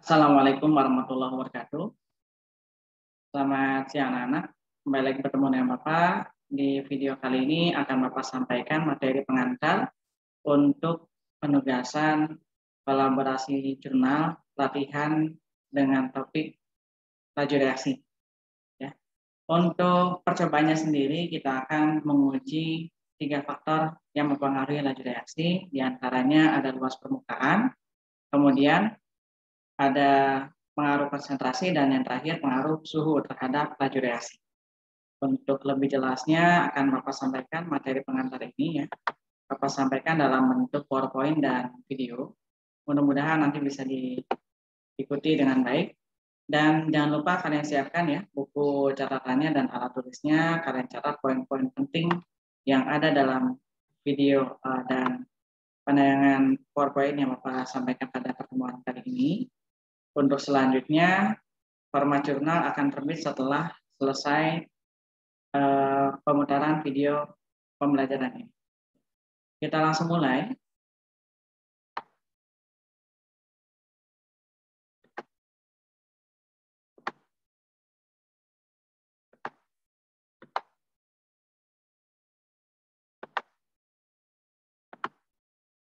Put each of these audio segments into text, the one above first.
Assalamualaikum warahmatullahi wabarakatuh. Selamat siang anak-anak. Kembali lagi bertemu dengan Bapak. Di video kali ini akan Bapak sampaikan materi pengantar untuk penugasan kolaborasi jurnal latihan dengan topik laju reaksi. Ya. Untuk percobaannya sendiri kita akan menguji 3 faktor yang mempengaruhi laju reaksi. Di antaranya ada luas permukaan, kemudian ada pengaruh konsentrasi, dan yang terakhir pengaruh suhu terhadap laju reaksi. Untuk lebih jelasnya akan Bapak sampaikan materi pengantar ini ya. Bapak sampaikan dalam bentuk PowerPoint dan video. Mudah-mudahan nanti bisa diikuti dengan baik. Dan jangan lupa kalian siapkan ya buku catatannya dan alat tulisnya. Kalian catat poin-poin penting yang ada dalam video dan penayangan PowerPoint yang Bapak sampaikan pada pertemuan kali ini. Untuk selanjutnya, format jurnal akan terbit setelah selesai pemutaran video pembelajaran ini. Kita langsung mulai.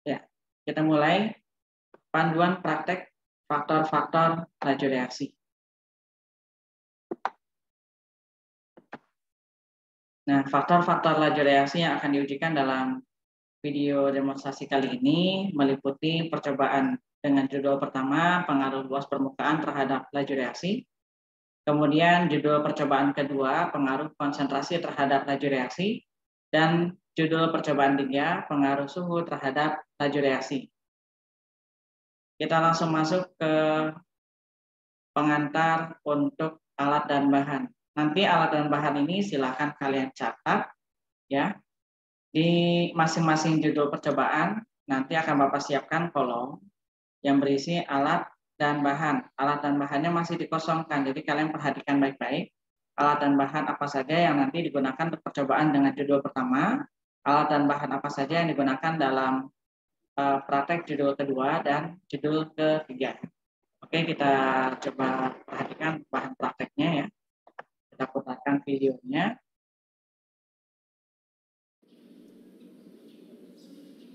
Ya, kita mulai panduan praktek faktor-faktor laju reaksi. Nah, faktor-faktor laju reaksi yang akan diujikan dalam video demonstrasi kali ini meliputi percobaan dengan judul pertama, pengaruh luas permukaan terhadap laju reaksi. Kemudian judul percobaan kedua, pengaruh konsentrasi terhadap laju reaksi. Dan judul percobaan 3, pengaruh suhu terhadap laju reaksi. Kita langsung masuk ke pengantar untuk alat dan bahan. Nanti alat dan bahan ini silakan kalian catat ya. Di masing-masing judul percobaan nanti akan Bapak siapkan kolom yang berisi alat dan bahan. Alat dan bahannya masih dikosongkan, jadi kalian perhatikan baik-baik alat dan bahan apa saja yang nanti digunakan untuk percobaan dengan judul pertama, alat dan bahan apa saja yang digunakan dalam praktek judul kedua dan judul ketiga. Oke, kita coba perhatikan bahan prakteknya ya. Kita putarkan videonya.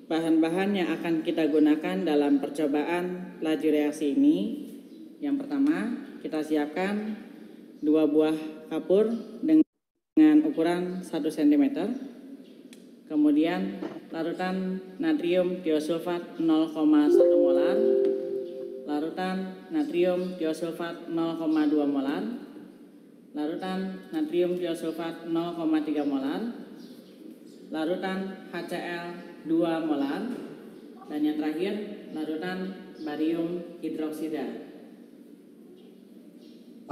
Bahan-bahan yang akan kita gunakan dalam percobaan laju reaksi ini, yang pertama kita siapkan 2 buah kapur dengan ukuran 1 cm. Kemudian larutan natrium tiosulfat 0,1 molar, larutan natrium tiosulfat 0,2 molar, larutan natrium tiosulfat 0,3 molar, larutan HCl 2 molar, dan yang terakhir larutan barium hidroksida.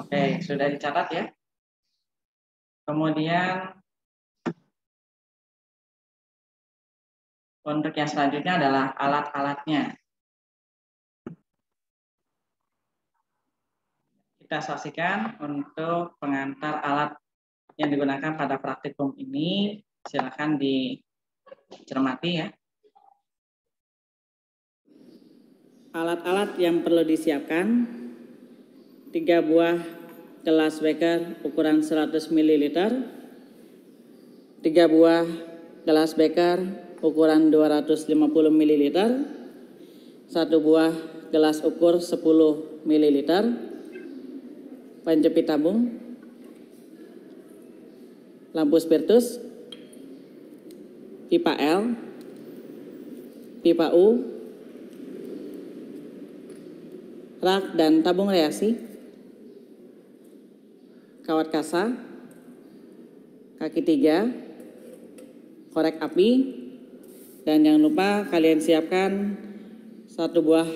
Oke, sudah dicatat ya. Kemudian untuk yang selanjutnya adalah alat-alatnya. Kita saksikan untuk pengantar alat yang digunakan pada praktikum ini. Silakan dicermati ya. Alat-alat yang perlu disiapkan: 3 buah gelas beker ukuran 100 ml, 3 buah gelas beker ukuran 250 ml, 1 buah gelas ukur 10 ml, penjepit tabung, lampu spiritus, pipa L, pipa U, rak dan tabung reaksi, kawat kasa, kaki 3, korek api, dan jangan lupa kalian siapkan 1 buah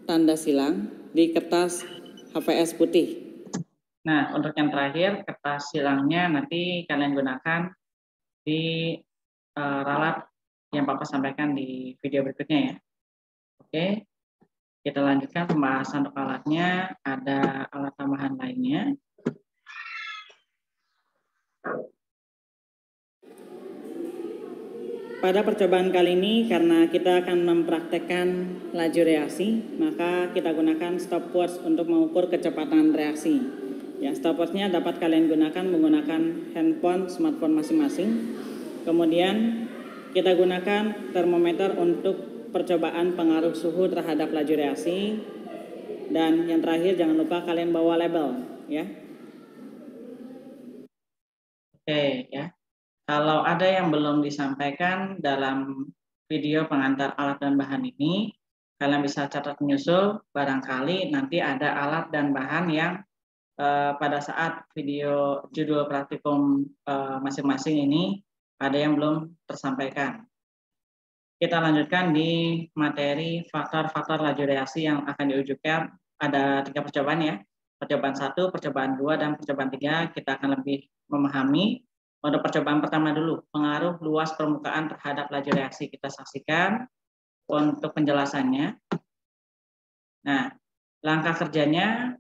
tanda silang di kertas HVS putih. Nah, untuk yang terakhir, kertas silangnya nanti kalian gunakan di ralat yang Bapak sampaikan di video berikutnya ya. Oke, kita lanjutkan pembahasan untuk alatnya. Ada alat tambahan lainnya. pada percobaan kali ini karena kita akan mempraktekkan laju reaksi, maka kita gunakan stopwatch untuk mengukur kecepatan reaksi. Ya, stopwatchnya dapat kalian gunakan menggunakan handphone, smartphone masing-masing. Kemudian kita gunakan termometer untuk percobaan pengaruh suhu terhadap laju reaksi. Dan yang terakhir jangan lupa kalian bawa label, ya. Oke, ya. Kalau ada yang belum disampaikan dalam video pengantar alat dan bahan ini, kalian bisa catat menyusul, barangkali nanti ada alat dan bahan yang pada saat video judul praktikum masing-masing ini ada yang belum tersampaikan. Kita lanjutkan di materi faktor-faktor laju reaksi yang akan diujikan. Ada 3 percobaan ya. Percobaan 1, percobaan 2, dan percobaan 3 kita akan lebih memahami. Untuk percobaan pertama dulu, pengaruh luas permukaan terhadap laju reaksi. Kita saksikan untuk penjelasannya. Nah, langkah kerjanya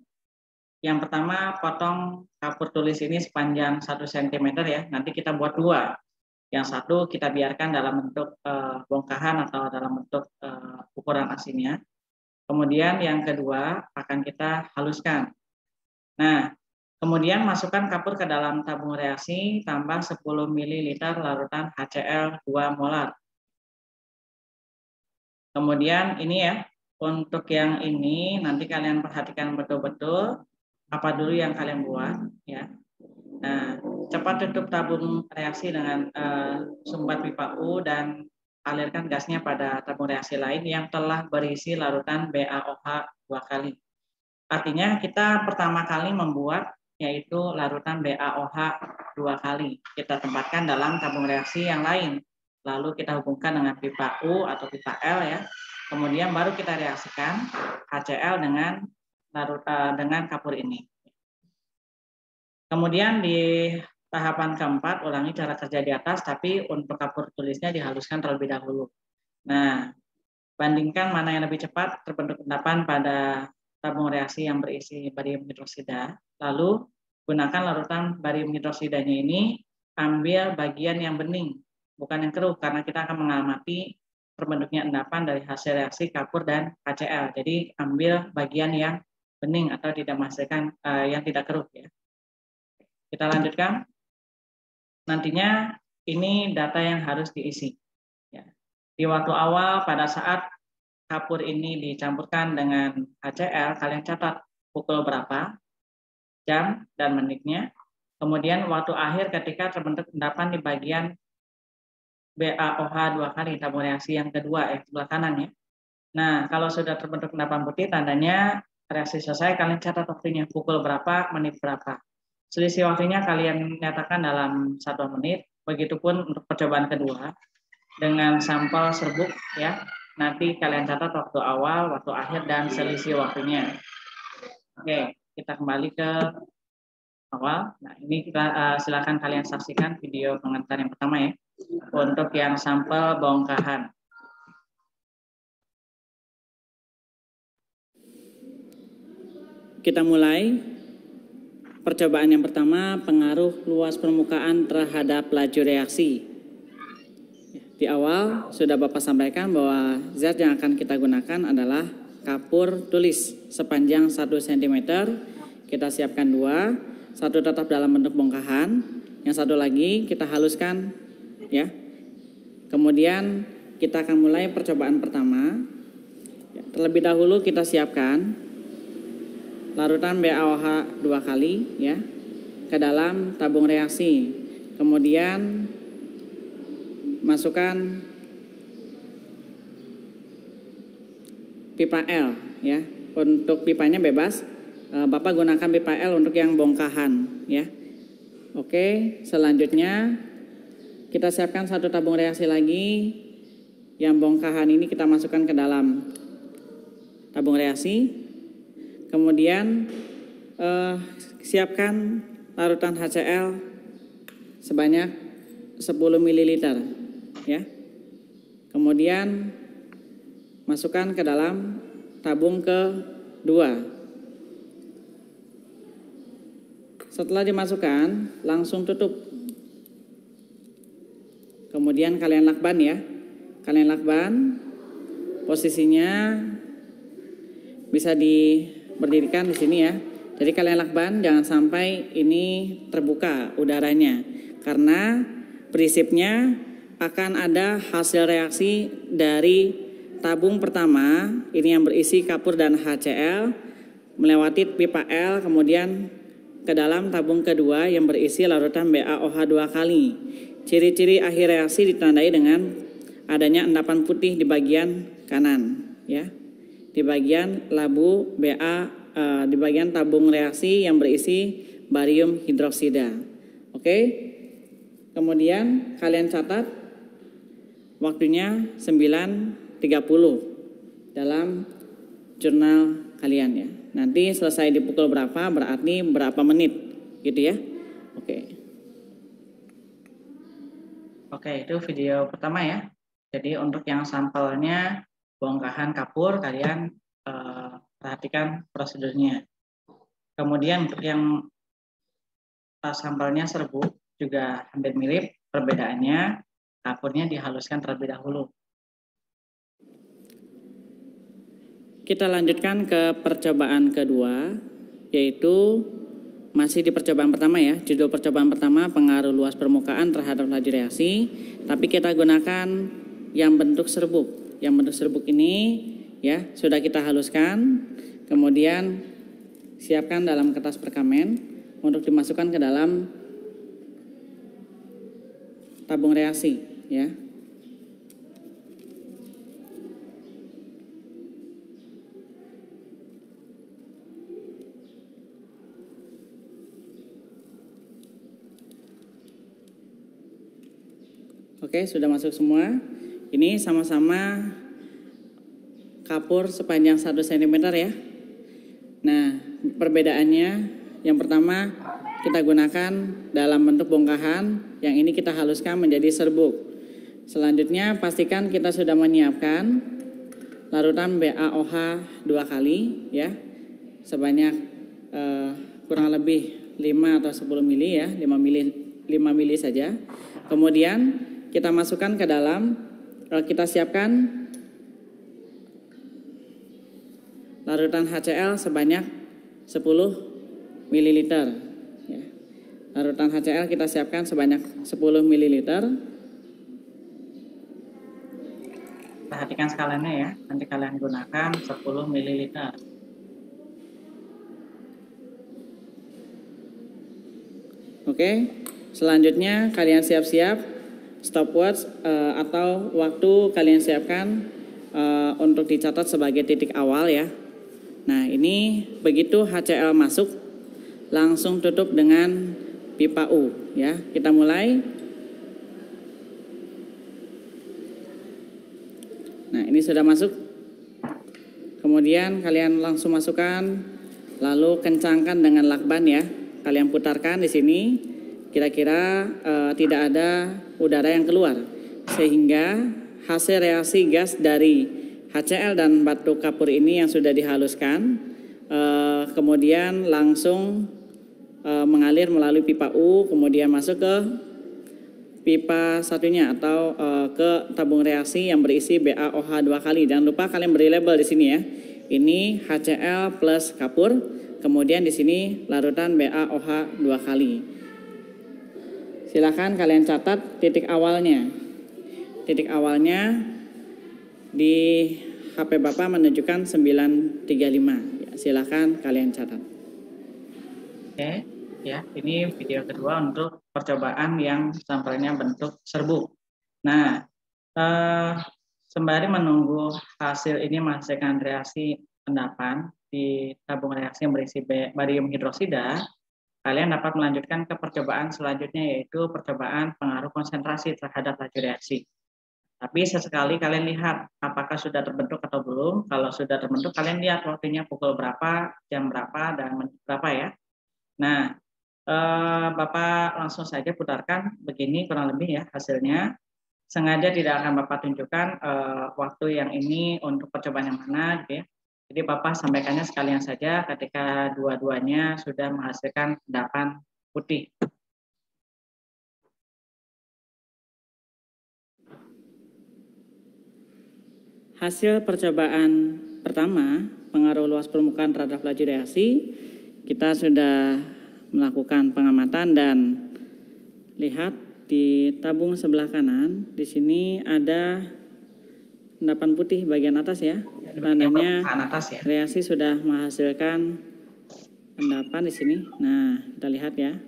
yang pertama potong kapur tulis ini sepanjang 1 cm ya. Nanti kita buat 2. Yang satu kita biarkan dalam bentuk bongkahan atau dalam bentuk ukuran aslinya. Kemudian yang kedua akan kita haluskan. Nah, kemudian masukkan kapur ke dalam tabung reaksi, tambah 10 ml larutan HCl 2 molar. Kemudian ini ya, untuk yang ini nanti kalian perhatikan betul-betul apa dulu yang kalian buat ya. Nah, cepat tutup tabung reaksi dengan sumbat pipa U dan alirkan gasnya pada tabung reaksi lain yang telah berisi larutan BaOH 2 kali. Artinya kita pertama kali membuat yaitu larutan BaOH 2 kali. Kita tempatkan dalam tabung reaksi yang lain. Lalu kita hubungkan dengan pipa U atau pipa L ya. Kemudian baru kita reaksikan HCl dengan kapur ini. Kemudian di tahapan keempat, ulangi cara kerja di atas, tapi untuk kapur tulisnya dihaluskan terlebih dahulu. Nah, bandingkan mana yang lebih cepat terbentuk endapan pada tabung reaksi yang berisi barium hidroksida. Lalu, gunakan larutan barium hidroksidanya ini, ambil bagian yang bening, bukan yang keruh, karena kita akan mengamati terbentuknya endapan dari hasil reaksi kapur dan HCl. Jadi, ambil bagian yang bening atau tidak menghasilkan yang tidak keruh ya. Kita lanjutkan. Nantinya ini data yang harus diisi. Ya. Di waktu awal pada saat kapur ini dicampurkan dengan HCl, kalian catat pukul berapa, jam dan menitnya. Kemudian waktu akhir ketika terbentuk endapan di bagian BaOH 2 kali, tabung reaksi yang kedua sebelah kanan ya. Nah, kalau sudah terbentuk endapan putih, tandanya reaksi selesai, kalian catat waktunya pukul berapa, menit berapa. Selisih waktunya kalian nyatakan dalam 1 menit. Begitupun untuk percobaan kedua dengan sampel serbuk ya. Nanti kalian catat waktu awal, waktu akhir, dan selisih waktunya. Oke, kita kembali ke awal. Nah, ini kita silakan kalian saksikan video pengantar yang pertama ya. Untuk yang sampel bongkahan. Kita mulai. Percobaan yang pertama, pengaruh luas permukaan terhadap laju reaksi. Di awal sudah Bapak sampaikan bahwa zat yang akan kita gunakan adalah kapur tulis sepanjang 1 cm. Kita siapkan 2, satu tetap dalam bentuk bongkahan, yang satu lagi kita haluskan ya. Kemudian kita akan mulai percobaan pertama. Terlebih dahulu kita siapkan larutan BaOH 2 kali ya ke dalam tabung reaksi. Kemudian masukkan pipa L ya. Untuk pipanya bebas. Bapak gunakan pipa L untuk yang bongkahan ya. Oke, selanjutnya kita siapkan satu tabung reaksi lagi. Yang bongkahan ini kita masukkan ke dalam tabung reaksi. Kemudian siapkan larutan HCl sebanyak 10 ml ya. Kemudian masukkan ke dalam tabung kedua. Setelah dimasukkan, langsung tutup. Kemudian kalian lakban ya. Kalian lakban, posisinya bisa berdirikan di sini ya. Jadi kalian lakban jangan sampai ini terbuka udaranya. Karena prinsipnya akan ada hasil reaksi dari tabung pertama, ini yang berisi kapur dan HCl, melewati pipa L, kemudian ke dalam tabung kedua yang berisi larutan BaOH 2 kali. Ciri-ciri akhir reaksi ditandai dengan adanya endapan putih di bagian kanan, ya, di bagian labu Ba, di bagian tabung reaksi yang berisi barium hidroksida. Oke, kemudian kalian catat waktunya 9.30 dalam jurnal kalian ya. Nanti selesai di pukul berapa berarti berapa menit gitu ya. Oke. Oke, itu video pertama ya. Jadi untuk yang sampelnya bongkahan kapur, kalian perhatikan prosedurnya. Kemudian untuk yang sampelnya serbuk juga hampir mirip, perbedaannya kapurnya dihaluskan terlebih dahulu. Kita lanjutkan ke percobaan kedua, yaitu masih di percobaan pertama ya. Judul percobaan pertama pengaruh luas permukaan terhadap laju reaksi, tapi kita gunakan yang bentuk serbuk. Yang bentuk serbuk ini ya sudah kita haluskan, kemudian siapkan dalam kertas perkamen untuk dimasukkan ke dalam tabung reaksi ya. Oke, sudah masuk semua. Ini sama-sama kapur sepanjang 1 cm ya. Nah, perbedaannya yang pertama kita gunakan dalam bentuk bongkahan, yang ini kita haluskan menjadi serbuk. Selanjutnya pastikan kita sudah menyiapkan larutan BaOH 2 kali ya. Sebanyak kurang lebih 5 atau 10 mili ya, 5 mili saja. Kemudian kita masukkan ke dalam, kita siapkan larutan HCl sebanyak 10 ml. Ya. Larutan HCl kita siapkan sebanyak 10 ml. Perhatikan skalanya ya, nanti kalian gunakan 10 ml. Oke, selanjutnya kalian siap-siap stopwatch atau waktu kalian siapkan untuk dicatat sebagai titik awal ya. Nah, ini begitu HCl masuk langsung tutup dengan pipa U ya. Kita mulai. Nah, ini sudah masuk. Kemudian kalian langsung masukkan, lalu kencangkan dengan lakban ya. Kalian putarkan di sini. Kira-kira tidak ada udara yang keluar, sehingga hasil reaksi gas dari HCl dan batu kapur ini yang sudah dihaluskan kemudian langsung mengalir melalui pipa U, kemudian masuk ke pipa satunya atau ke tabung reaksi yang berisi BaOH 2 kali. Jangan lupa kalian beri label di sini ya. Ini HCl plus kapur, kemudian di sini larutan BaOH 2 kali. Silakan kalian catat titik awalnya. Titik awalnya di HP Bapak menunjukkan 9.35. Ya, silakan kalian catat. Oke, ya, ini video kedua untuk percobaan yang sampelnya bentuk serbuk. Nah, sembari menunggu hasil ini menghasilkan reaksi endapan di tabung reaksi yang berisi barium hidroksida, kalian dapat melanjutkan ke percobaan selanjutnya, yaitu percobaan pengaruh konsentrasi terhadap laju reaksi. Tapi sesekali kalian lihat apakah sudah terbentuk atau belum. Kalau sudah terbentuk, kalian lihat waktunya pukul berapa, jam berapa, dan menit berapa ya. Nah, Bapak langsung saja putarkan begini kurang lebih ya hasilnya. Sengaja tidak akan Bapak tunjukkan waktu yang ini untuk percobaan yang mana gitu ya. Jadi Bapak sampaikannya sekalian saja ketika dua-duanya sudah menghasilkan endapan putih. hasil percobaan pertama pengaruh luas permukaan terhadap laju reaksi, kita sudah melakukan pengamatan dan lihat di tabung sebelah kanan. Di sini ada endapan putih bagian atas ya. Tandanya reaksi sudah menghasilkan endapan di sini. Nah, kita lihat ya.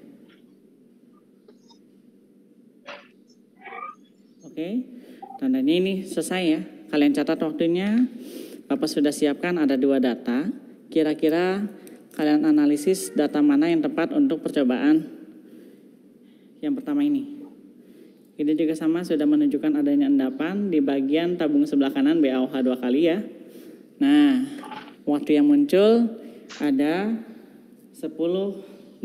Oke, tandanya ini selesai ya. Kalian catat waktunya. Bapak sudah siapkan ada 2 data. Kira-kira kalian analisis data mana yang tepat untuk percobaan yang pertama ini. Ini juga sama, sudah menunjukkan adanya endapan di bagian tabung sebelah kanan BaOH 2 kali ya. Nah, waktu yang muncul ada 10.15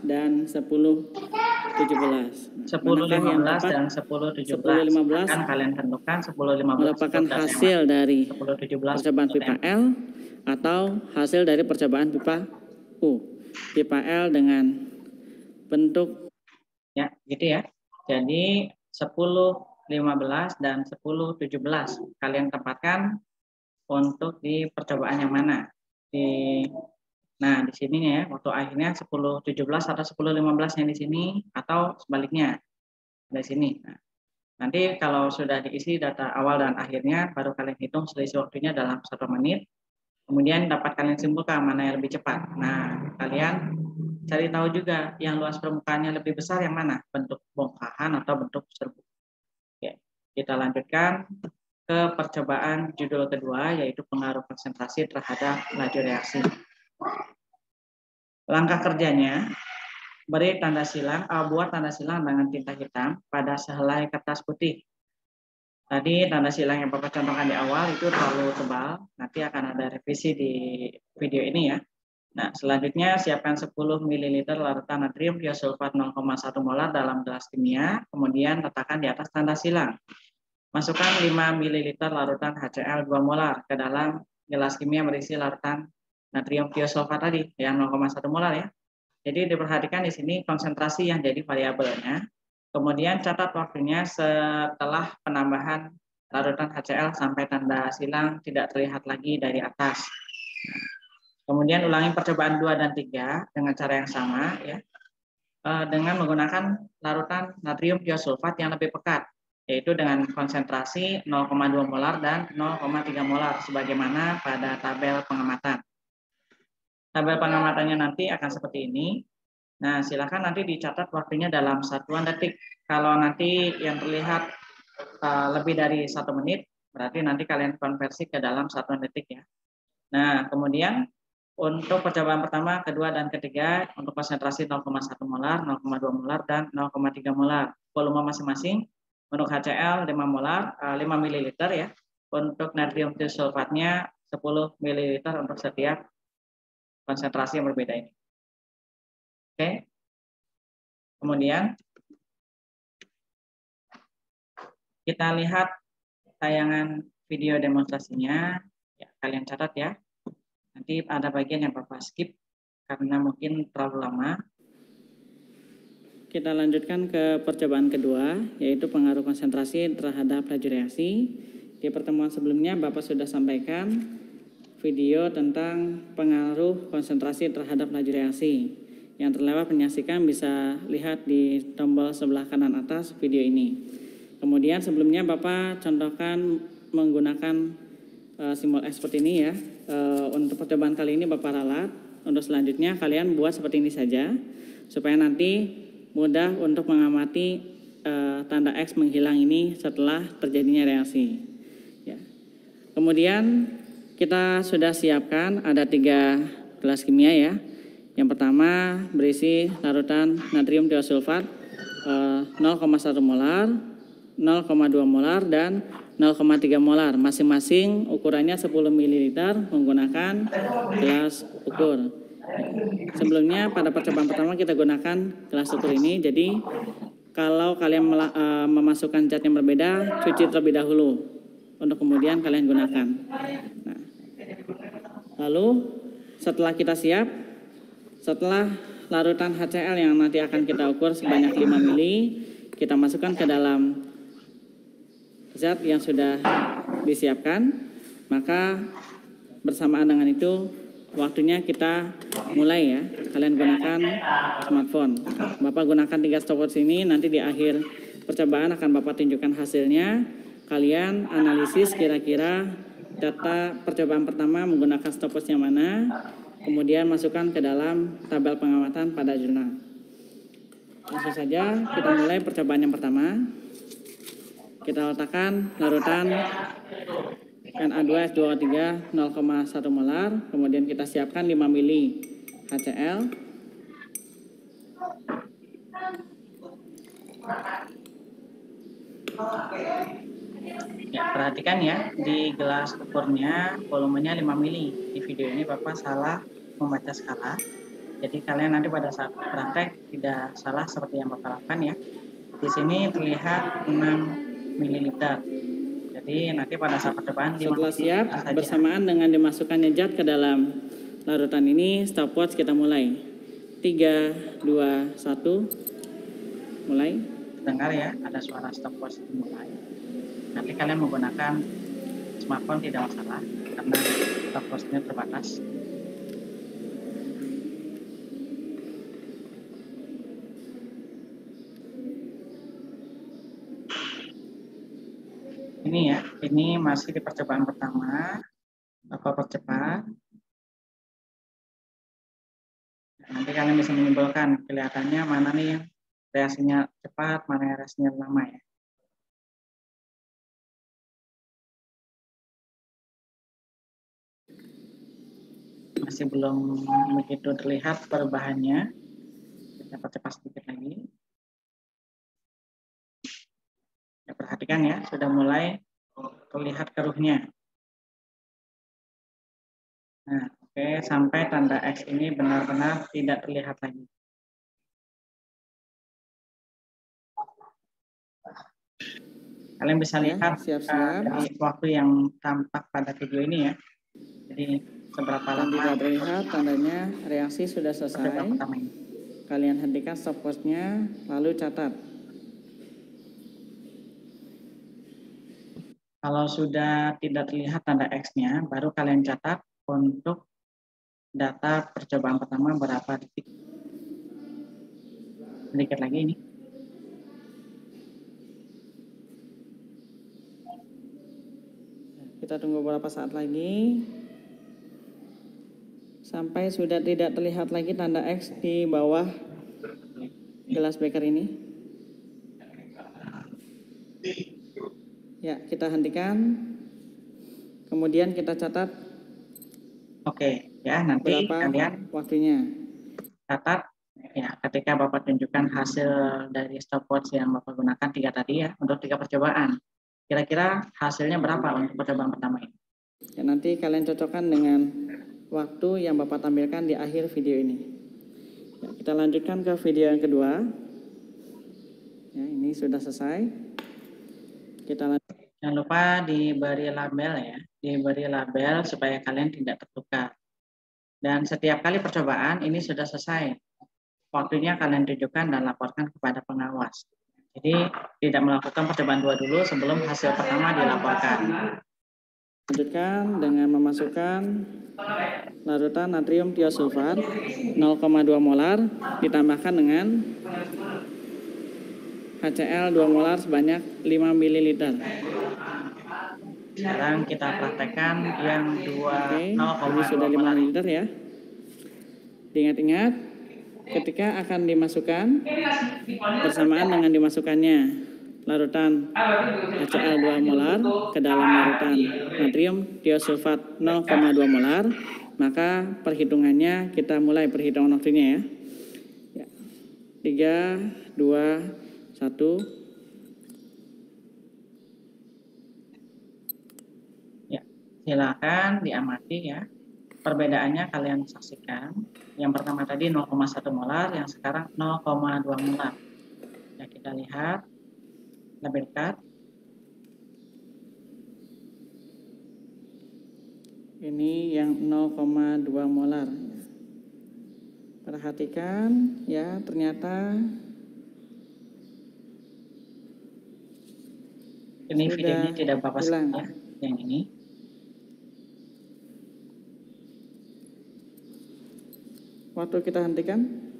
dan 10.17. 10.15 dan 10.17 akan kalian tentukan. 10.15 merupakan hasil dari percobaan pipa L atau hasil dari percobaan pipa U. Pipa L dengan bentuk ya, gitu ya. Jadi 10.15 dan 10.17 kalian tempatkan untuk di percobaan yang mana? Nah, di sini ya, waktu akhirnya 10.17 atau 10.15 yang di sini atau sebaliknya dari sini. Nah, nanti kalau sudah diisi data awal dan akhirnya, baru kalian hitung selisih waktunya dalam 1 menit. Kemudian dapat kalian simpulkan mana yang lebih cepat. Nah, kalian cari tahu juga yang luas permukaannya lebih besar yang mana, bentuk bongkahan atau bentuk serbuk. Oke, kita lanjutkan ke percobaan judul kedua, yaitu pengaruh konsentrasi terhadap laju reaksi. Langkah kerjanya, beri tanda silang, buat tanda silang dengan tinta hitam pada sehelai kertas putih. Tadi tanda silang yang Bapak contohkan di awal itu terlalu tebal, nanti akan ada revisi di video ini ya. Nah, selanjutnya siapkan 10 ml larutan natrium tiosulfat 0,1 molar dalam gelas kimia, kemudian letakkan di atas tanda silang. Masukkan 5 ml larutan HCl 2 molar ke dalam gelas kimia berisi larutan natrium tiosulfat tadi yang 0,1 molar ya. Jadi diperhatikan di sini konsentrasi yang jadi variabelnya. Kemudian catat waktunya setelah penambahan larutan HCl sampai tanda silang tidak terlihat lagi dari atas. Kemudian ulangi percobaan 2 dan 3 dengan cara yang sama ya, dengan menggunakan larutan natrium tiosulfat yang lebih pekat, yaitu dengan konsentrasi 0,2 molar dan 0,3 molar sebagaimana pada tabel pengamatan. Tabel pengamatannya nanti akan seperti ini. Nah, silakan nanti dicatat waktunya dalam satuan detik. Kalau nanti yang terlihat lebih dari 1 menit, berarti nanti kalian konversi ke dalam satuan detik ya. Nah, kemudian untuk percobaan pertama, kedua, dan ketiga, untuk konsentrasi 0,1 molar, 0,2 molar, dan 0,3 molar. Volume masing-masing, untuk HCl 5 molar, 5 ml ya. Untuk natrium tiosulfatnya 10 ml untuk setiap konsentrasi yang berbeda ini. Oke. Kemudian kita lihat tayangan video demonstrasinya. Ya, kalian catat ya. Nanti ada bagian yang Bapak skip karena mungkin terlalu lama. Kita lanjutkan ke percobaan kedua, yaitu pengaruh konsentrasi terhadap laju reaksi. Di pertemuan sebelumnya Bapak sudah sampaikan video tentang pengaruh konsentrasi terhadap laju reaksi. Yang terlewat menyaksikan bisa lihat di tombol sebelah kanan atas video ini. Kemudian sebelumnya Bapak contohkan menggunakan simbol X seperti ini ya. Untuk percobaan kali ini Bapak ralat. Untuk selanjutnya kalian buat seperti ini saja, supaya nanti mudah untuk mengamati tanda X menghilang ini setelah terjadinya reaksi. Ya. Kemudian kita sudah siapkan ada 3 gelas kimia ya. Yang pertama berisi larutan natrium tiosulfat 0,1 molar, 0,2 molar, dan 0,3 molar. Masing-masing ukurannya 10 ml menggunakan gelas ukur. Sebelumnya pada percobaan pertama kita gunakan gelas ukur ini. Jadi kalau kalian memasukkan zat yang berbeda, cuci terlebih dahulu untuk kemudian kalian gunakan. Nah, lalu setelah kita siap, setelah larutan HCl yang nanti akan kita ukur sebanyak 5 ml, kita masukkan ke dalam zat yang sudah disiapkan, maka bersamaan dengan itu waktunya kita mulai ya. Kalian gunakan smartphone. Bapak gunakan 3 stopwatch ini, nanti di akhir percobaan akan Bapak tunjukkan hasilnya. Kalian analisis kira-kira data percobaan pertama menggunakan stopwatch yang mana, kemudian masukkan ke dalam tabel pengamatan pada jurnal. Langsung saja kita mulai percobaan yang pertama. Kita letakkan larutan Na2S2O3 0,1 molar, kemudian kita siapkan 5 mili HCl. Ya, perhatikan ya, di gelas ukurnya volumenya 5 mili. Di video ini Bapak salah membaca skala. Jadi kalian nanti pada saat praktek tidak salah seperti yang Bapak lakukan ya. Di sini terlihat 6 ml. Jadi nanti pada saat percobaan setelah siap bersamaan dengan dimasukkannya zat ke dalam larutan ini, stopwatch kita mulai. 3, 2, 1, mulai. Dengar ya, ada suara stopwatch dimulai. Nanti kalian menggunakan smartphone tidak masalah karena stopwatchnya terbatas. Ini ya, ini masih di percobaan pertama. Bapak percepat. Nanti kalian bisa menyimpulkan kelihatannya mana nih yang reaksinya cepat, mana yang reaksinya lama ya. Masih belum begitu terlihat perubahannya. Kita percepat sedikit lagi. Ya, perhatikan ya, sudah mulai terlihat keruhnya. Nah, oke, sampai tanda X ini benar-benar tidak terlihat lagi. Kalian bisa lihat dari waktu yang tampak pada video ini ya. Jadi seberapa lama tidak terlihat tandanya reaksi sudah selesai. Kalian hentikan stopwatchnya, lalu catat. Kalau sudah tidak terlihat tanda X-nya, baru kalian catat untuk data percobaan pertama berapa detik. Sedikit lagi ini. Kita tunggu beberapa saat lagi. Sampai sudah tidak terlihat lagi tanda X di bawah gelas beker ini. Ya, kita hentikan. Kemudian kita catat. Oke, ya nanti berapa kalian waktunya. Catat ya ketika Bapak tunjukkan hasil dari stopwatch yang Bapak gunakan 3 tadi ya untuk 3 percobaan. Kira-kira hasilnya berapa untuk percobaan pertama ini? Ya, nanti kalian cocokkan dengan waktu yang Bapak tampilkan di akhir video ini. Ya, kita lanjutkan ke video yang kedua. Ya, ini sudah selesai. Kita lanjut. Jangan lupa diberi label ya, diberi label supaya kalian tidak tertukar. Dan setiap kali percobaan ini sudah selesai. Waktunya kalian tunjukkan dan laporkan kepada pengawas. Jadi tidak melakukan percobaan 2 dulu sebelum hasil pertama dilaporkan. Lanjutkan dengan memasukkan larutan natrium tiosulfat 0,2 molar ditambahkan dengan HCl 2 molar sebanyak 5 ml. Sekarang kita praktekkan yang 2 ini sudah 5 ml ya. Diingat-ingat ketika akan dimasukkan bersamaan dengan dimasukkannya larutan HCl 2 molar ke dalam larutan natrium tiosulfat 0,2 molar, maka perhitungannya kita mulai perhitungan waktunya ya. 3, 2, 1. Ya, silakan diamati ya. Perbedaannya kalian saksikan. Yang pertama tadi 0,1 molar, yang sekarang 0,2 molar. Ya, kita lihat lebih dekat. Ini yang 0,2 molar. Perhatikan ya, ternyata ini videonya tidak Bapak hilang. ya. yang ini. Waktu kita hentikan.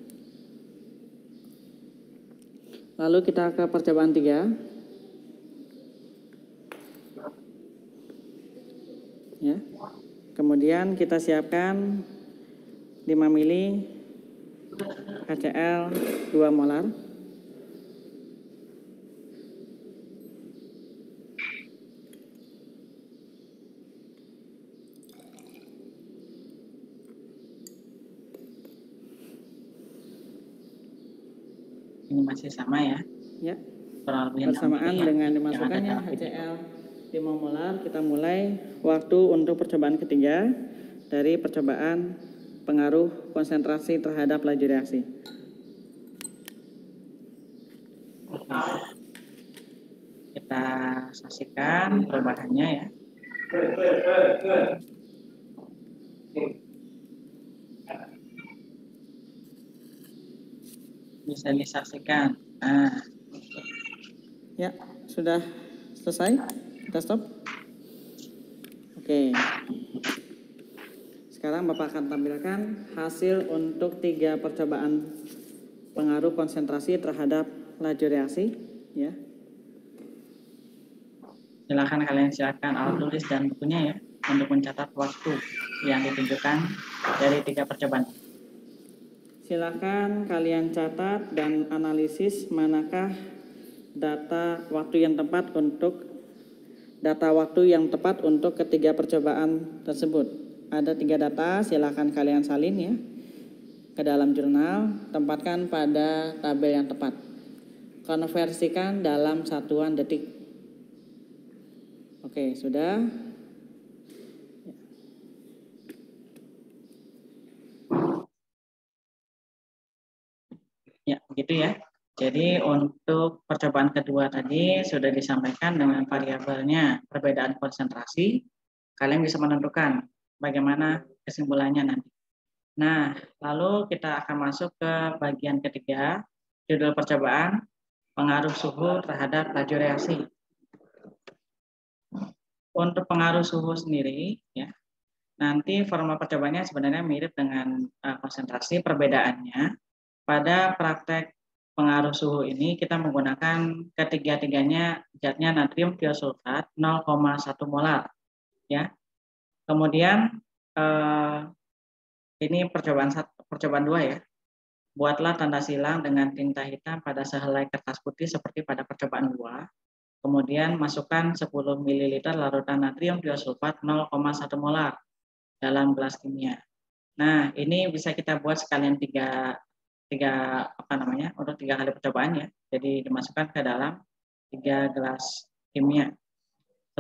Lalu kita ke percobaan 3. Ya. Kemudian kita siapkan 5 mili HCl 2 molar. Ini masih sama ya. Ya. Kurang lebih Bersamaan ya, dengan dimasukkannya HCl 5 molar, kita mulai waktu untuk percobaan ketiga dari percobaan pengaruh konsentrasi terhadap laju reaksi. Kita saksikan perubahannya ya. Bisa disaksikan. Nah, ya sudah selesai. Kita stop. Oke. Sekarang Bapak akan tampilkan hasil untuk 3 percobaan pengaruh konsentrasi terhadap laju reaksi. Ya. Silakan alat tulis dan bukunya ya untuk mencatat waktu yang ditunjukkan dari 3 percobaan. Silakan kalian catat dan analisis manakah data waktu yang tepat untuk ketiga percobaan tersebut. Ada 3 data, silakan kalian salin ya ke dalam jurnal, tempatkan pada tabel yang tepat. Konversikan dalam satuan detik. Oke, sudah. Ya, begitu ya. Jadi untuk percobaan kedua tadi sudah disampaikan dengan variabelnya perbedaan konsentrasi. Kalian bisa menentukan bagaimana kesimpulannya nanti. Nah, lalu kita akan masuk ke bagian ketiga, judul percobaan, pengaruh suhu terhadap laju reaksi. Untuk pengaruh suhu sendiri, ya, nanti formula percobaannya sebenarnya mirip dengan konsentrasi. Perbedaannya pada praktek pengaruh suhu ini kita menggunakan ketiga-tiganya zatnya natrium tiosulfat 0,1 molar, ya. Kemudian ini percobaan 2 ya. Buatlah tanda silang dengan tinta hitam pada sehelai kertas putih seperti pada percobaan 2. Kemudian masukkan 10 ml larutan natrium tiosulfat 0,1 molar dalam gelas kimia. Nah, ini bisa kita buat sekalian tiga untuk 3 kali percobaan ya. Jadi dimasukkan ke dalam 3 gelas kimia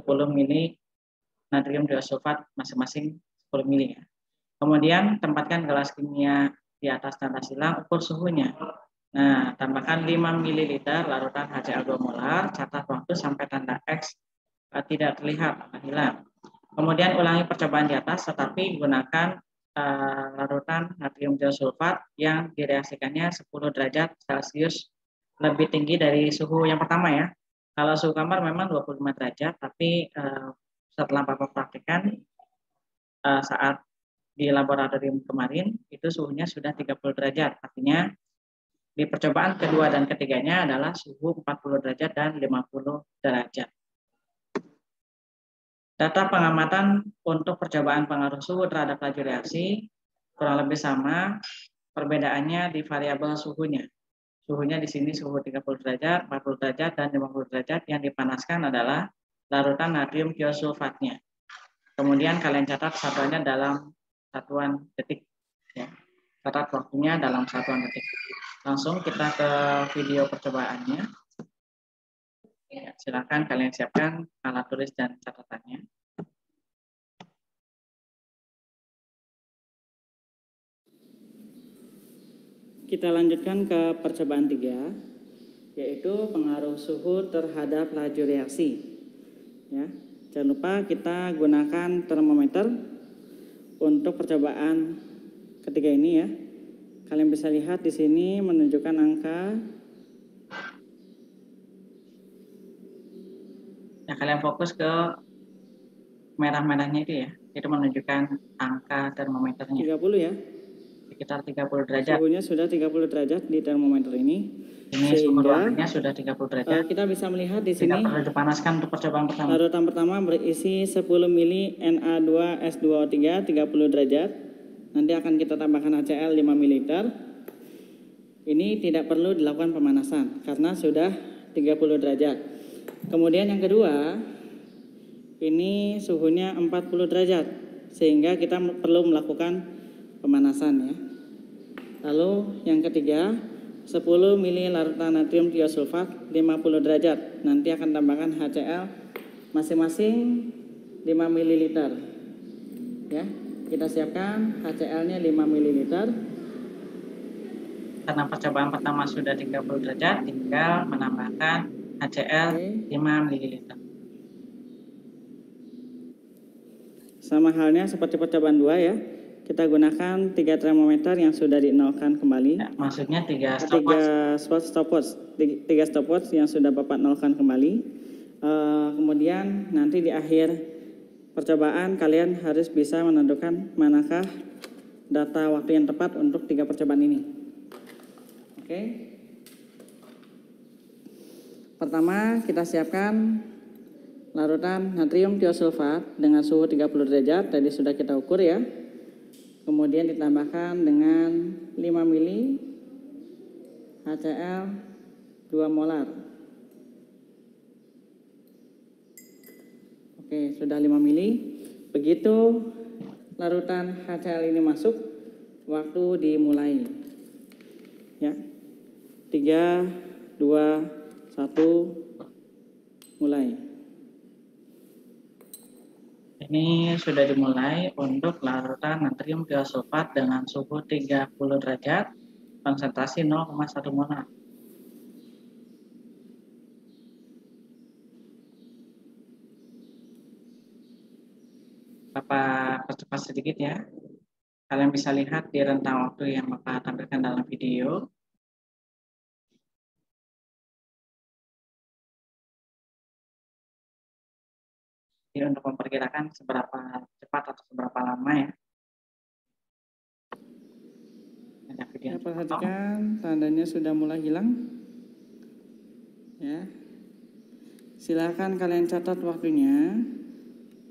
10 ml natrium tiosulfat masing-masing 10 ml ya. Kemudian tempatkan gelas kimia di atas tanda silang, ukur suhunya. Nah, tambahkan 5 ml larutan HCl 2 molar, catat waktu sampai tanda X tidak terlihat atau hilang. Kemudian ulangi percobaan di atas tetapi gunakan larutan natrium tiosulfat yang direaksikannya 10 derajat Celcius lebih tinggi dari suhu yang pertama ya. Kalau suhu kamar memang 25 derajat, tapi setelah Bapak praktikkan saat di laboratorium kemarin itu suhunya sudah 30 derajat. Artinya di percobaan kedua dan ketiganya adalah suhu 40 derajat dan 50 derajat. Data pengamatan untuk percobaan pengaruh suhu terhadap laju reaksi kurang lebih sama, perbedaannya di variabel suhunya. Suhunya di sini suhu 30 derajat, 40 derajat, dan 50 derajat. Yang dipanaskan adalah larutan natrium tiosulfatnya. Kemudian kalian catat satuannya dalam satuan detik. Ya. Catat waktunya dalam satuan detik. Langsung kita ke video percobaannya. Ya, silakan kalian siapkan alat tulis dan catatannya. Kita lanjutkan ke percobaan 3, yaitu pengaruh suhu terhadap laju reaksi. Ya, jangan lupa kita gunakan termometer untuk percobaan ketiga ini ya. Kalian bisa lihat di sini menunjukkan angka. Nah, kalian fokus ke merah-merahnya itu menunjukkan angka termometernya. 30 ya. Sekitar 30 derajat. Suhunya sudah 30 derajat di termometer ini. Ini suhu ruangannya sudah 30 derajat. Kita bisa melihat di sini. Tidak perlu dipanaskan untuk percobaan pertama. Larutan pertama berisi 10 mili Na2S2O3 30 derajat. Nanti akan kita tambahkan HCl 5 ml. Ini tidak perlu dilakukan pemanasan karena sudah 30 derajat. Kemudian yang kedua, ini suhunya 40 derajat sehingga kita perlu melakukan pemanasan ya. Lalu yang ketiga, 10 mili larutan natrium tiosulfat 50 derajat. Nanti akan tambahkan HCl masing-masing 5 ml. Ya, kita siapkan HCl-nya 5 ml. Karena percobaan pertama sudah 30 derajat, tinggal menambahkan HCl 5 ml. Sama halnya seperti percobaan 2 ya. Kita gunakan 3 termometer yang sudah dinolkan kembali. Ya, maksudnya 3 stopwatch yang sudah Bapak nolkan kembali. Kemudian nanti di akhir percobaan kalian harus bisa menentukan manakah data waktu yang tepat untuk 3 percobaan ini. Oke. Pertama kita siapkan larutan natrium tiosulfat dengan suhu 30 derajat, tadi sudah kita ukur ya. Kemudian ditambahkan dengan 5 mili HCl 2 molar. Oke, sudah 5 mili. Begitu larutan HCl ini masuk, waktu dimulai. Ya. 3, 2, 1, mulai. Ini sudah dimulai untuk larutan natrium tiosulfat dengan suhu 30 derajat, konsentrasi 0,1 molar. Bapak percepat sedikit ya. Kalian bisa lihat di rentang waktu yang Bapak tampilkan dalam video. Jadi untuk memperkirakan seberapa cepat atau seberapa lama ya. Ya, perhatikan tandanya sudah mulai hilang. Ya. Silakan kalian catat waktunya.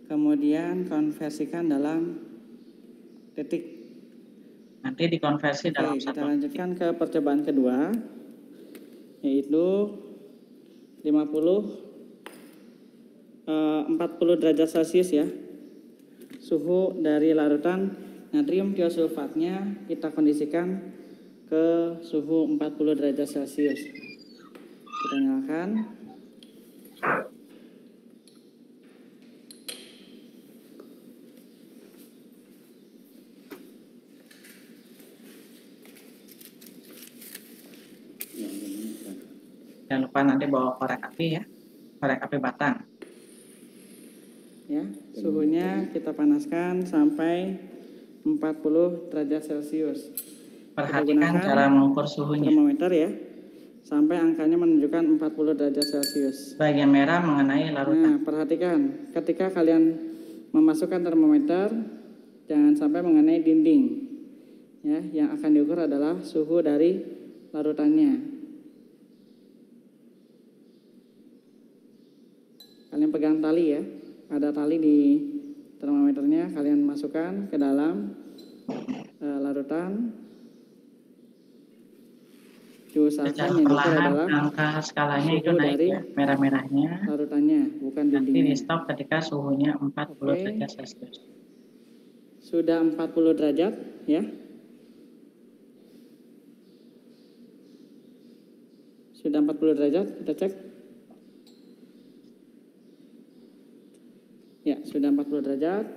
Kemudian konversikan dalam detik. Nanti dikonversi dalam kita lanjutkan ke percobaan kedua, yaitu 40 derajat Celcius ya. Suhu dari larutan natrium tiosulfatnya kita kondisikan ke suhu 40 derajat Celcius. Kita nyalakan. Jangan lupa nanti bawa korek api ya, korek api batang. Ya, suhunya kita panaskan sampai 40 derajat Celcius. Perhatikan cara mengukur suhunya. Termometer ya, sampai angkanya menunjukkan 40 derajat Celcius. Bagian merah mengenai larutan. Nah, perhatikan, ketika kalian memasukkan termometer, jangan sampai mengenai dinding. Ya, yang akan diukur adalah suhu dari larutannya. Kalian pegang tali ya. Ada tali di termometernya, kalian masukkan ke dalam larutan. Diusahakan yang diukur adalah angka skalanya itu naik ya, merah-merahnya larutannya, bukan Nanti dindingnya. di stop ketika suhunya 40 derajat Celcius. Sudah 40 derajat ya. Sudah 40 derajat, kita cek. Ya, sudah 40 derajat.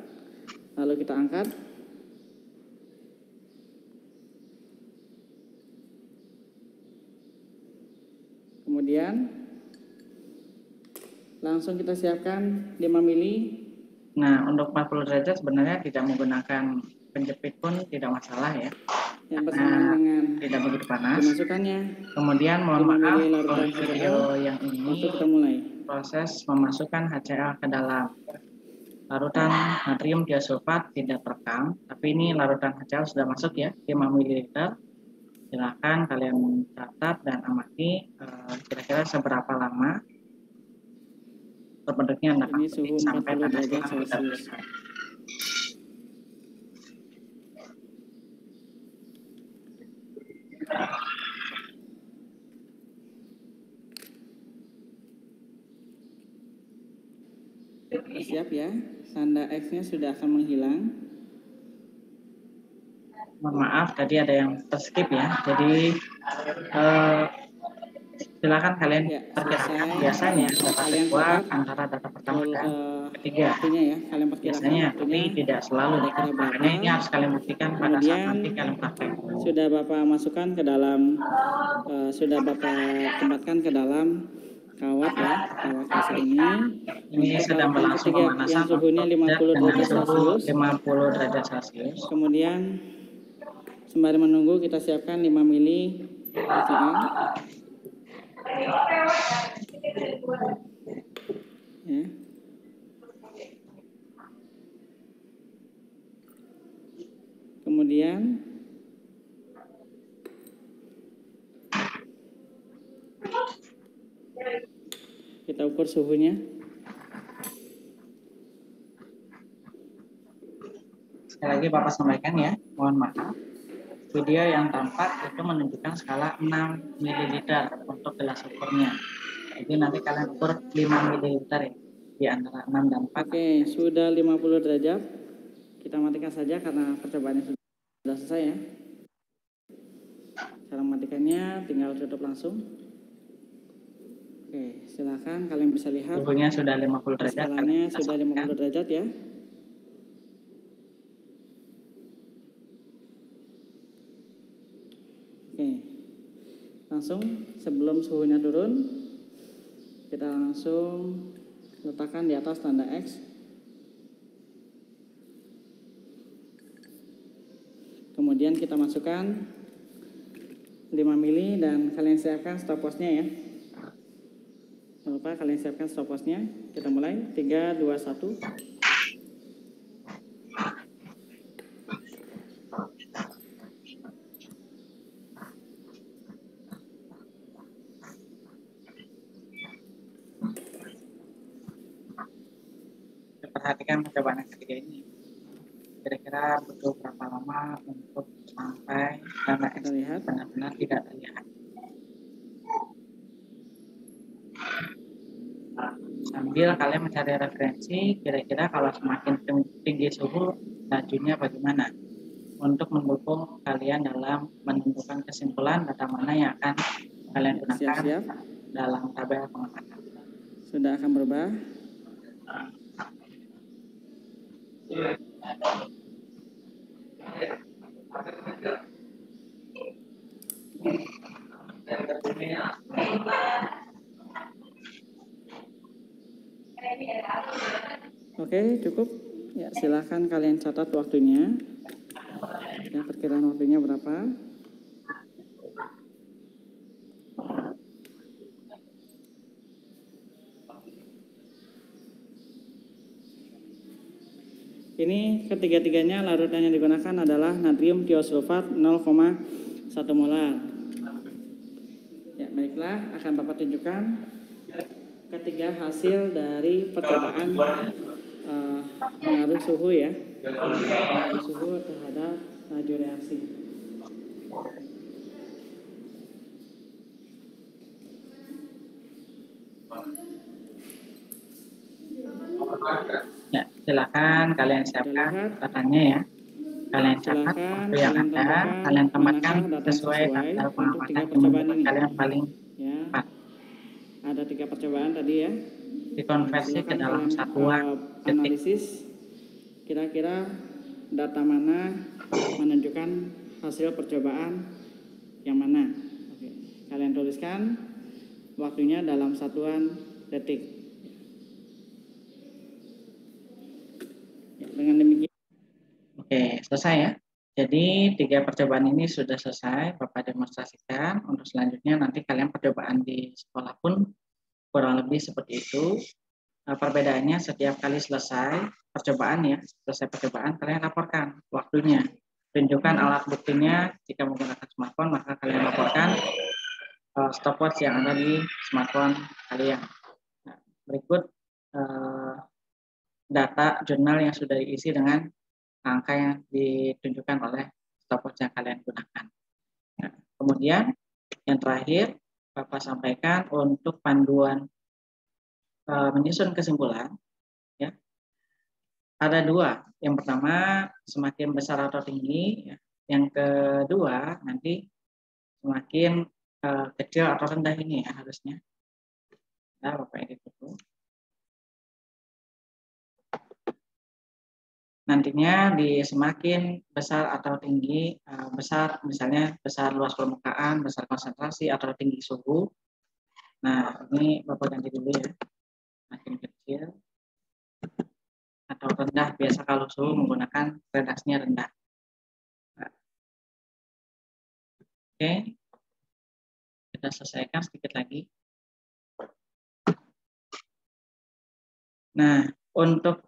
Lalu kita angkat. Kemudian langsung kita siapkan 5 mili. Nah, untuk 40 derajat sebenarnya tidak menggunakan penjepit pun tidak masalah ya. Yang bersamaan dengan tidak begitu panas. Pemasukannya. Kemudian mohon maaf untuk video yang ini kita mulai. Proses memasukkan HCl ke dalam larutan natrium tiosulfat tidak terekam, tapi ini larutan HCl sudah masuk ya, 5 ml. Silakan kalian catat dan amati kira-kira seberapa lama terbentuknya endapan Ini suhu putih sampai 40 tanda derajat silang kita Celcius. berikan. Siap ya, tanda X-nya sudah akan menghilang. Mohon maaf, tadi ada yang terskip ya. Jadi silakan kalian Ya, perkirakan selesai. biasanya data Kalian kedua catat antara data pertama dan ketiga. waktunya ya, kalian perkirakan Biasanya, waktunya tapi tidak selalu. kira-kira berapa. Makanya ini harus kalian buktikan pada saat nanti kalian praktek. Sudah Bapak masukkan ke dalam, sudah Bapak tempatkan ke dalam kawat ya, kawat AC ini. Ini sedang Kawat yang berlangsung ketiga pemanasan yang suhunya 50 derajat Celcius. 50 derajat Celcius. Kemudian sembari menunggu kita siapkan 5 mili HCl. Ya. Kemudian kita ukur suhunya. Sekali lagi Bapak sampaikan ya, mohon maaf. Video yang tampak itu menunjukkan skala 6 ml untuk gelas ukurnya. Jadi nanti kalian ukur 5 ml ya, di antara 6 dan 4. Oke, sudah 50 derajat. Kita matikan saja karena percobaannya sudah selesai ya. Cara mematikannya tinggal tutup langsung. Oke, silakan kalian bisa lihat. Suhunya sudah 50 derajat. Skalanya sudah 50 derajat ya. Oke, langsung sebelum suhunya turun, kita langsung letakkan di atas tanda X. Kemudian kita masukkan 5 mili dan kalian siapkan stopwatch-nya ya. Jangan lupa kalian siapkan stopwatch-nya. Kita mulai 3, 2, 1. Perhatikan percobaan yang ketiga ini. Kira-kira butuh berapa lama untuk sampai tanda X benar-benar tidak terlihat. Sambil kalian mencari referensi, kira-kira kalau semakin tinggi suhu, lajunya bagaimana? Untuk mendukung kalian dalam menentukan kesimpulan data mana yang akan kalian gunakan dalam tabel pengamatan. Sudah akan berubah. Oke, cukup. Ya, silakan kalian catat waktunya. Ya, perkiraan waktunya berapa? Ini ketiga-tiganya larutan yang digunakan adalah natrium tiosulfat 0,1 molar. Ya, baiklah, akan Bapak tunjukkan ketiga hasil dari percobaan pengaruh suhu ya. Pengaruh suhu terhadap laju reaksi. Ya, silakan kalian siapkan datanya ya. Kalian catat waktu yang ada, kalian tempatkan sesuai tanggal pengamatan yang menurut kalian paling tepat. Ada 3 percobaan tadi ya. Dikonversi ke dalam satuan detik. Analisis kira-kira data mana menunjukkan hasil percobaan yang mana. Oke. Kalian tuliskan waktunya dalam satuan detik. Dengan demikian. Oke, selesai ya. Jadi 3 percobaan ini sudah selesai, Bapak demonstrasikan. Untuk selanjutnya nanti kalian percobaan di sekolah pun kurang lebih seperti itu. perbedaannya setiap kali selesai percobaan ya, selesai percobaan kalian laporkan waktunya. Tunjukkan alat buktinya. Jika menggunakan smartphone maka kalian laporkan stopwatch yang ada di smartphone kalian. Nah, berikut data jurnal yang sudah diisi dengan angka yang ditunjukkan oleh stopwatch yang kalian gunakan. Nah, kemudian yang terakhir Bapak sampaikan untuk panduan menyusun kesimpulan. Ya, ada dua. Yang pertama semakin besar atau tinggi. Ya. Yang kedua nanti semakin kecil atau rendah ini ya harusnya. Nah, Bapak edit dulu. Nantinya di semakin besar atau tinggi, besar misalnya besar luas permukaan, besar konsentrasi atau tinggi suhu. Nah ini Bapak ganti dulu ya, makin kecil atau rendah. Biasa kalau suhu menggunakan redaksinya rendah. Nah, oke, kita selesaikan sedikit lagi. Nah, untuk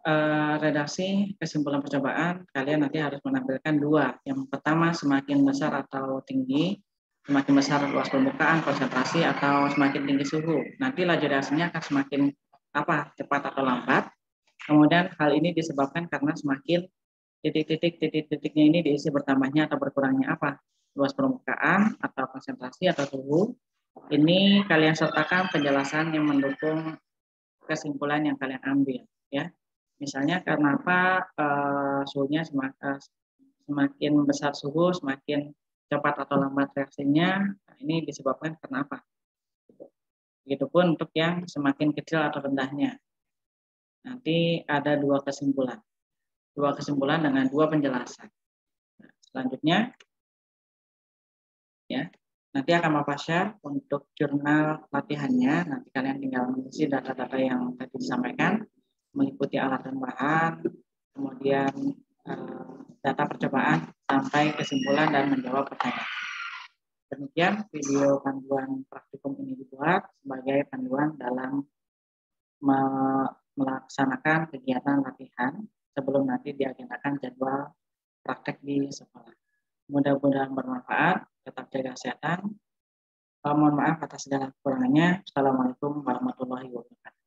redaksi kesimpulan percobaan, kalian nanti harus menampilkan dua. Yang pertama, semakin besar atau tinggi, semakin besar luas permukaan, konsentrasi, atau semakin tinggi suhu. Nanti laju redaksinya akan semakin cepat atau lambat. Kemudian hal ini disebabkan karena semakin titik-titiknya ini diisi bertambahnya atau berkurangnya luas permukaan atau konsentrasi atau suhu. Ini kalian sertakan penjelasan yang mendukung kesimpulan yang kalian ambil ya. Misalnya karena suhunya semakin besar suhu semakin cepat atau lambat reaksinya. Nah, ini disebabkan karena apa? Begitupun untuk yang semakin kecil atau rendahnya. Nanti ada dua kesimpulan dengan dua penjelasan. Nah, selanjutnya ya, nanti akan Bapak share untuk jurnal latihannya. Nanti kalian tinggal mengisi data-data yang tadi disampaikan, meliputi alat dan bahan, kemudian data percobaan sampai kesimpulan dan menjawab pertanyaan. Demikian video panduan praktikum ini dibuat sebagai panduan dalam melaksanakan kegiatan latihan sebelum nanti diagendakan jadwal praktek di sekolah. Mudah-mudahan bermanfaat. Tetap jaga kesehatan. Mohon maaf atas segala kekurangannya. Assalamualaikum warahmatullahi wabarakatuh.